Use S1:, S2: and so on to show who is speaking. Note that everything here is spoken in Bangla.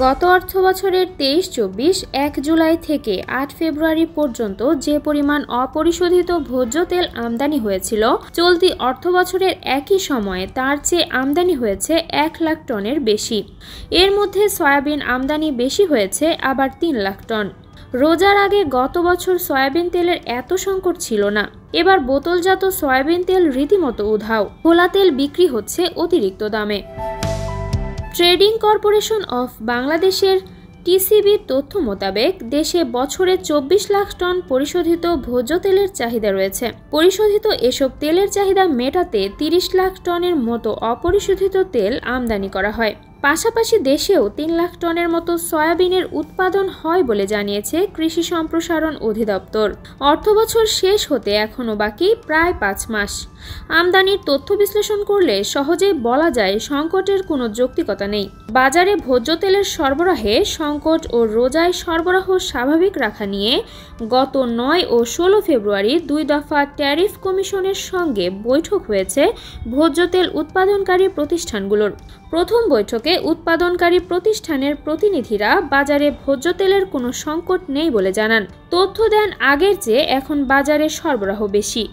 S1: গত অর্থবছরের 23-24 1 জুলাই থেকে 8 ফেব্রুয়ারি পর্যন্ত যে পরিমাণ অপরিশোধিত ভোজ্য তেল আমদানি হয়েছিল, চলতি অর্থবছরের একই সময়ে তার চেয়ে আমদানি হয়েছে 1 লাখ টনের বেশি। এর মধ্যে সয়াবিন আমদানি বেশি হয়েছে আবার 3 লাখ টন। রোজার আগে গত বছর সয়াবিন তেলের এত সংকট ছিল না। এবার বোতলজাত সয়াবিন তেল রীতিমতো উধাও। খোলা তেল বিক্রি হচ্ছে অতিরিক্ত দামে। ট্রেডিং কর্পোরেশন অফ বাংলাদেশের টিসিবির তথ্য মোতাবেক দেশে বছরে 24 লাখ টন পরিশোধিত ভোজ্য তেলের চাহিদা রয়েছে। পরিশোধিত এসব তেলের চাহিদা মেটাতে 30 লাখ টনের মতো অপরিশোধিত তেল আমদানি করা হয়। পাশাপাশি দেশেও 3 লাখ টনের মতো সয়াবিনের উৎপাদন হয় বলে জানিয়েছে কৃষি সম্প্রসারণ অধিদপ্তর। অর্থবছর শেষ হতে এখনও বাকি প্রায় 5 মাস। আমদানির তথ্য বিশ্লেষণ করলে সহজেই বলা যায় সংকটের কোনো যৌক্তিকতা নেই। বাজারে ভোজ্য তেলের সরবরাহে সংকট ও রোজায় সরবরাহ স্বাভাবিক রাখা নিয়ে গত 9 ও 16 ফেব্রুয়ারি 2 দফা ট্যারিফ কমিশনের সঙ্গে বৈঠক হয়েছে ভোজ্য তেল উৎপাদনকারী প্রতিষ্ঠানগুলোর। প্রথম বৈঠকে উৎপাদনকারী প্রতিষ্ঠানের প্রতিনিধিরা বাজারে ভোজ্য তেলের কোনো সংকট নেই বলে জানান। তথ্য দেন আগের চেয়ে এখন বাজারে সরবরাহ বেশি।